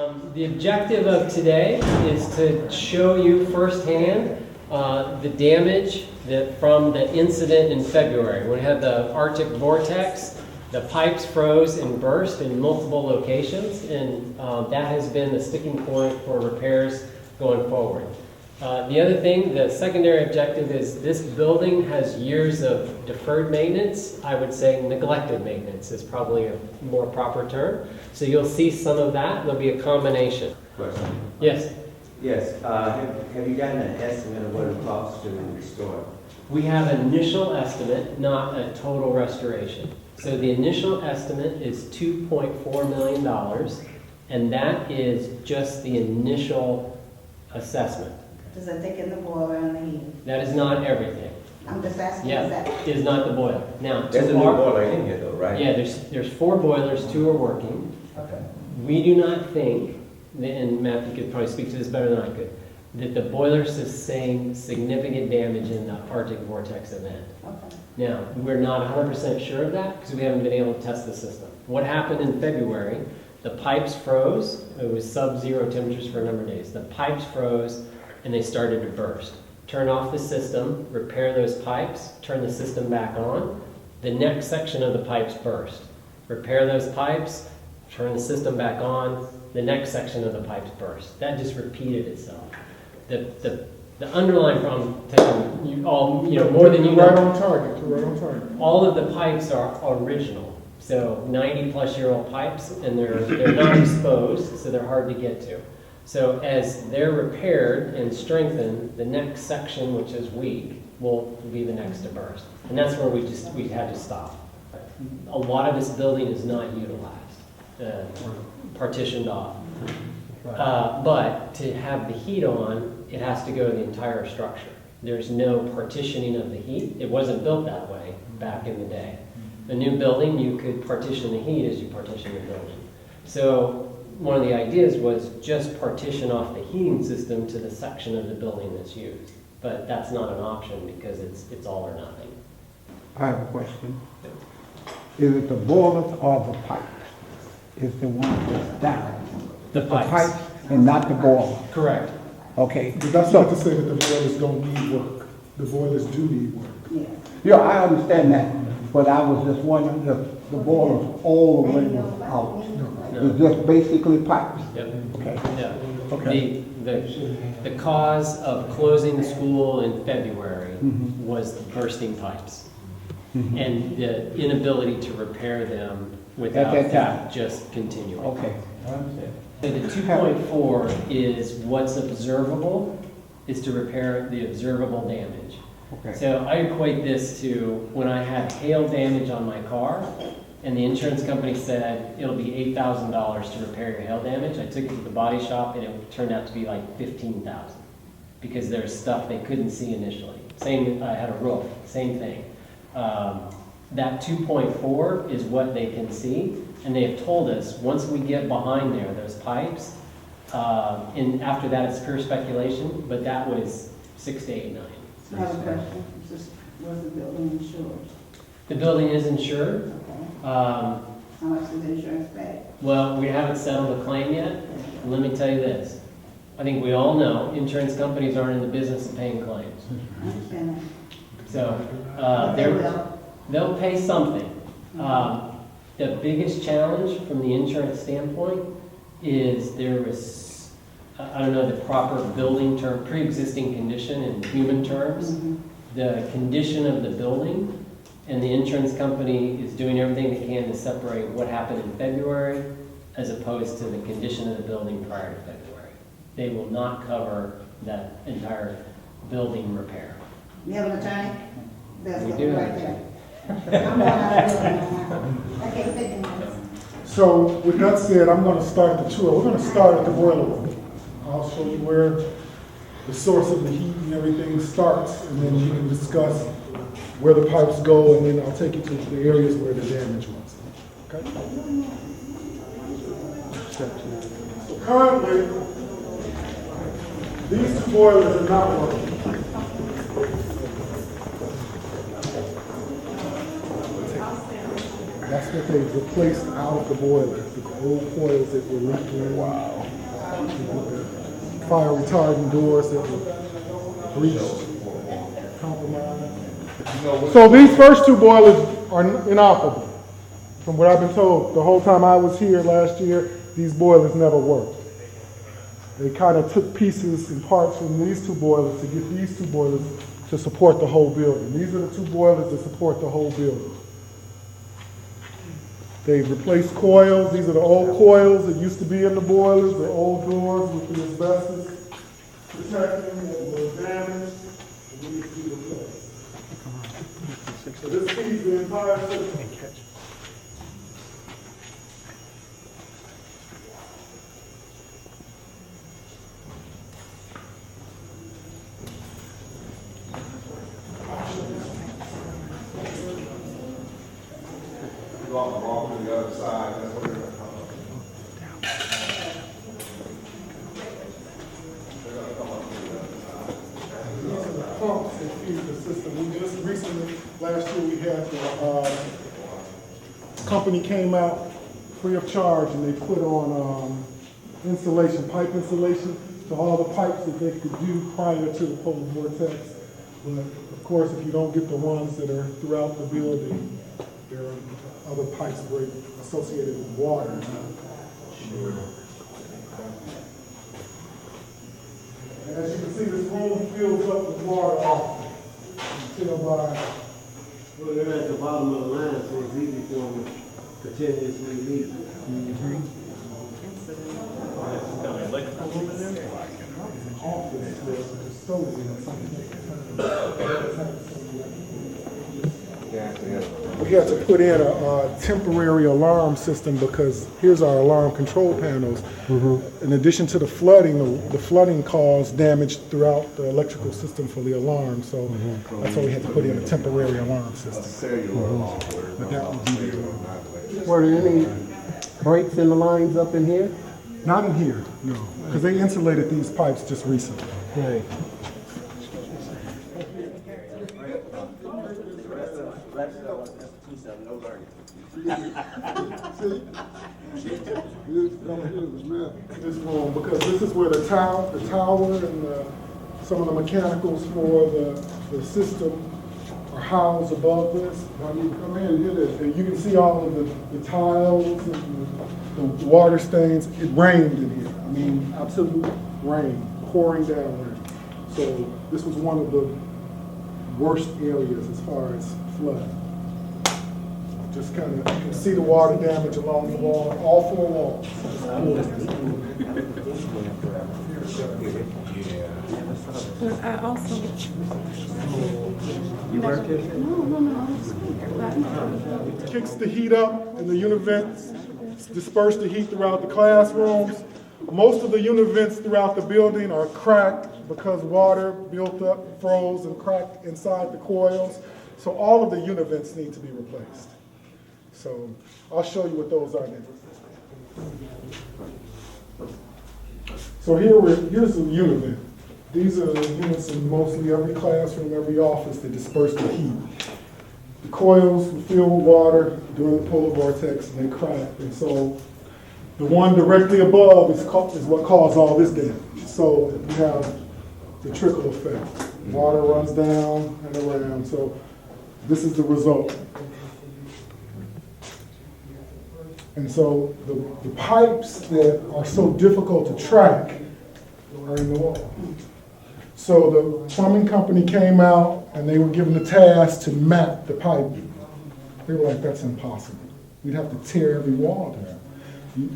The objective of today is to show you firsthand the damage from the incident in February. When we had the Arctic vortex, the pipes froze and burst in multiple locations, and that has been the sticking point for repairs going forward. The other thing, the secondary objective is this building has years of deferred maintenance. I would say neglected maintenance is probably a more proper term. So you'll see some of that. There'll be a combination. Question. Yes? Yes, have you gotten an estimate of what it costs to restore? We have an initial estimate, not a total restoration. So the initial estimate is $2.4 million, and that is just the initial assessment. Does that take in the boiler and the heat? That is not everything. I'm just asking, Yeah, is that? is not the boiler. Now, There's a new boiler in here though, right? Yeah, there's 4 boilers, 2 are working. Okay. We do not think, and Matthew could probably speak to this better than I could, that the boiler sustained significant damage in the Arctic vortex event. Okay. Now, we're not 100% sure of that because we haven't been able to test the system. What happened in February, the pipes froze. It was sub-zero temperatures for a number of days. The pipes froze and they started to burst. Turn off the system, repair those pipes, turn the system back on. The next section of the pipes burst. Repair those pipes, turn the system back on. The next section of the pipes burst. That just repeated itself. The underlying problem, taking you all, more than you know. Right on target, right on target. All of the pipes are original. So 90-plus-year-old pipes, and they're not exposed, so they're hard to get to. So as they're repaired and strengthened, the next section, which is weak, will be the next to burst. And that's where we had to stop. A lot of this building is not utilized, partitioned off. But to have the heat on, it has to go to the entire structure. There's no partitioning of the heat. It wasn't built that way back in the day. A new building, you could partition the heat as you partition the building. So one of the ideas was just partition off the heating system to the section of the building that's used. But that's not an option because it's all or nothing. I have a question. Is it the boilers or the pipes? Is the one that's down? The pipes. And not the boiler? Correct. Okay. But that's not to say that the boilers don't need work. The boilers do need work. Yeah. Yeah, I understand that, but I was just wondering if the boilers all the way was out. It's just basically pipes? Yep. Okay. Yeah. Okay. The cause of closing the school in February was the bursting pipes and the inability to repair them without At that that just continuing. Okay, I understand. So the 2.4 is what's observable, is to repair the observable damage. Okay. So I equate this to when I had hail damage on my car, and the insurance company said it'll be $8,000 to repair your hail damage. I took it to the body shop, and it turned out to be like $15,000 because there's stuff they couldn't see initially. Same, I had a roof, same thing. That 2.4 is what they can see, and they have told us once we get behind there, those pipes, and after that it's pure speculation, but that was 6 to 8 million. I have a question. Was the building insured? The building is insured. Okay. How How much does the insurance pay? Well, we haven't settled the claim yet. And let me tell you this. I think we all know insurance companies aren't in the business of paying claims. I understand that. So They will. they'll pay something. The biggest challenge from the insurance standpoint is there was, I don't know the proper building term, pre-existing condition in human terms. The condition of the building, and the insurance company is doing everything they can to separate what happened in February as opposed to the condition of the building prior to February. They will not cover that entire building repair. You have an attorney? That's We right do have an there. I'm going out of the building now. I can't take it. So with that said, I'm gonna start the tour. We're gonna start at the boiler room. I'll show you where the source of the heat and everything starts, and then you can discuss where the pipes go, and then I'll take you to the areas where the damage was. Okay? So currently, these 2 boilers are not working. That's what they replaced out of the boiler, the old coils that were leaking. Wow. fire retardant doors that were breached, compromised. So these first two boilers are inoperable. From what I've been told, the whole time I was here last year, these boilers never worked. They kind of took pieces and parts from these two boilers to get these two boilers to support the whole building. These are the two boilers that support the whole building. They replaced coils. These are the old coils that used to be in the boilers, the old doors with the asbestos protecting that were damaged and need to be replaced. So this feeds the entire system. Walk to the other side, that's what they're gonna come up. They're gonna come up to the other side. These are the pumps that feed the system. We just recently, last year, we had the company came out free of charge and they put on insulation, pipe insulation, to all the pipes that they could do prior to the polar vortex. But of course, if you don't get the ones that are throughout the building, there are other pipes break associated with water. And as you can see, this room fills up with water often. You can tell by. Well, they're at the bottom of the line, so it's easy for them to continuously leak. We had to put in a temporary alarm system because here's our alarm control panels. In addition to the flooding caused damage throughout the electrical system for the alarm. So that's why we had to put in a temporary alarm system. But that would be Were there any breaks in the lines up in here? not in here, no, because they insulated these pipes just recently. Right. This room, because this is where the tower and some of the mechanicals for the system are housed above this. Now you come in and hit it, and you can see all of the tiles and the water stains. It rained in here. I mean, absolute rain, pouring down rain. So this was one of the worst areas as far as flood. Just kind of, you can see the water damage along the wall, all four walls. But I also. You work here? Kicks the heat up in the univents, disperse the heat throughout the classrooms. Most of the univents throughout the building are cracked because water built up, froze, and cracked inside the coils. So all of the univents need to be replaced. So I'll show you what those are next. So here's the univent. These are the units in mostly every classroom, every office that disperse the heat. The coils were filled with water during the polar vortex and they cracked. And so the one directly above is what caused all this damage. So you have the trickle effect. Water runs down and around. So this is the result. And so the pipes that are so difficult to track are in the wall. So the plumbing company came out and they were given the task to map the pipe. They were like, that's impossible. We'd have to tear every wall down.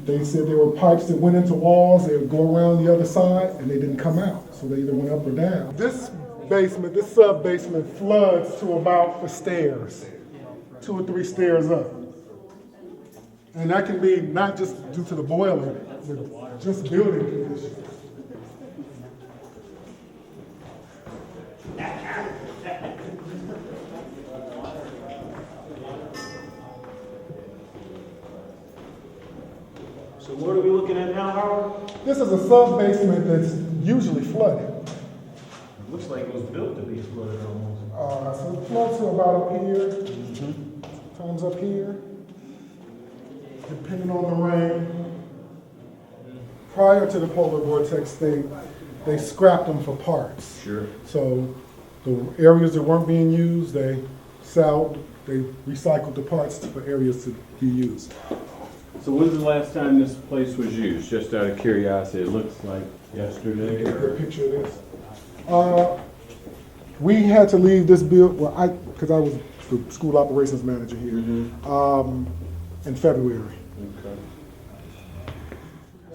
They said there were pipes that went into walls, they would go around the other side and they didn't come out. So they either went up or down. This basement, this sub-basement floods to about the stairs, 2 or 3 stairs up. And that can be not just due to the boiler, but just building conditions. So what are we looking at now, Howard? This is a sub-basement that's usually flooded. It looks like it was built to be flooded almost. So it floods to about up here, times up here, depending on the rain. prior to the polar vortex, they scrapped them for parts. Sure. So the areas that weren't being used, they recycled the parts for areas to be used. So when's the last time this place was used? Just out of curiosity, it looks like yesterday Get a or? picture of this. We had to leave this because I was the school operations manager here, in February. Okay.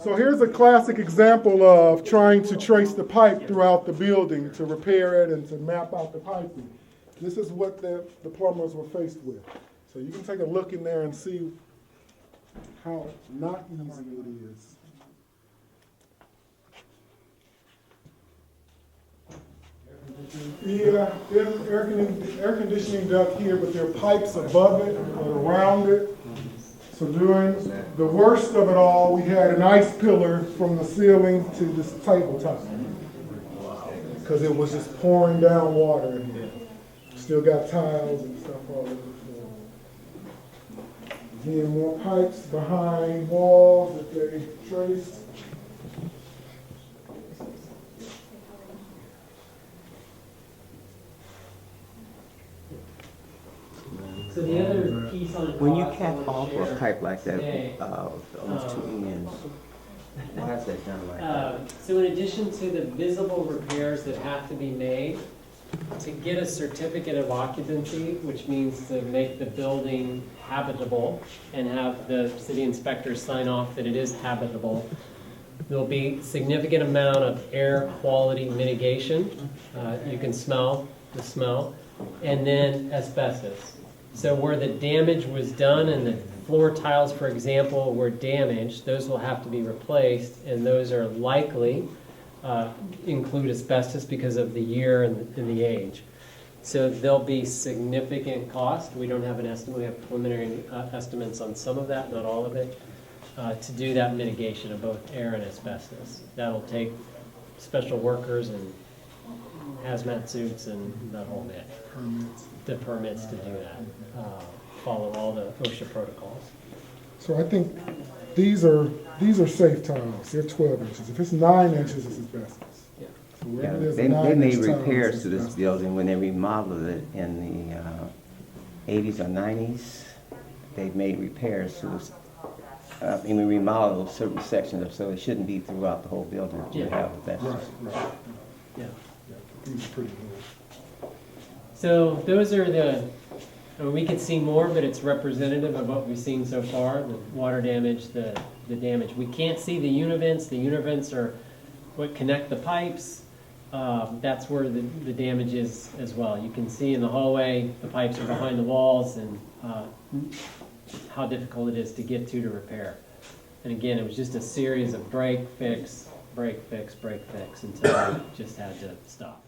So here's a classic example of trying to trace the pipe throughout the building to repair it and to map out the piping. This is what the plumbers were faced with. So you can take a look in there and see how not easy it is. Yeah, there's an air conditioning duct here, but there are pipes above it and around it. So during the worst of it all, we had an ice pillar from the ceiling to this tabletop. Because it was just pouring down water in here. Still got tiles and stuff all over the floor. Again, more pipes behind walls that they traced. So the other piece on the When you cost I cap wanna off share a pipe like that, today, those two ends, why is that done like that? So in addition to the visible repairs that have to be made, to get a certificate of occupancy, which means to make the building habitable and have the city inspectors sign off that it is habitable, there'll be significant amount of air quality mitigation. You can smell the smell, and then asbestos. So where the damage was done and the floor tiles, for example, were damaged, those will have to be replaced, and those are likely include asbestos because of the year and the age. So there'll be significant cost. We don't have an estimate. We have preliminary estimates on some of that, not all of it, to do that mitigation of both air and asbestos. That'll take special workers and hazmat suits and that whole bit. The permits to do that, follow all the OSHA protocols. So I think these are safe tiles. They're 12 inches. If it's 9 inches, it's asbestos. Yeah. So Yeah, wherever there's they a 9 made inch tile, repairs it's to this asbestos. building when they remodeled it in the 80s or 90s. They made repairs to this, we remodeled certain sections of, so it shouldn't be throughout the whole building that you Yeah. have asbestos. Right. Yeah. These are pretty good. So those are we could see more, but it's representative of what we've seen so far, the water damage, the damage. We can't see the univents. The univents are what connect the pipes. That's where the damage is as well. You can see in the hallway, the pipes are behind the walls, and how difficult it is to get to repair. And again, it was just a series of break, fix, break, fix, break, fix, until we just had to stop.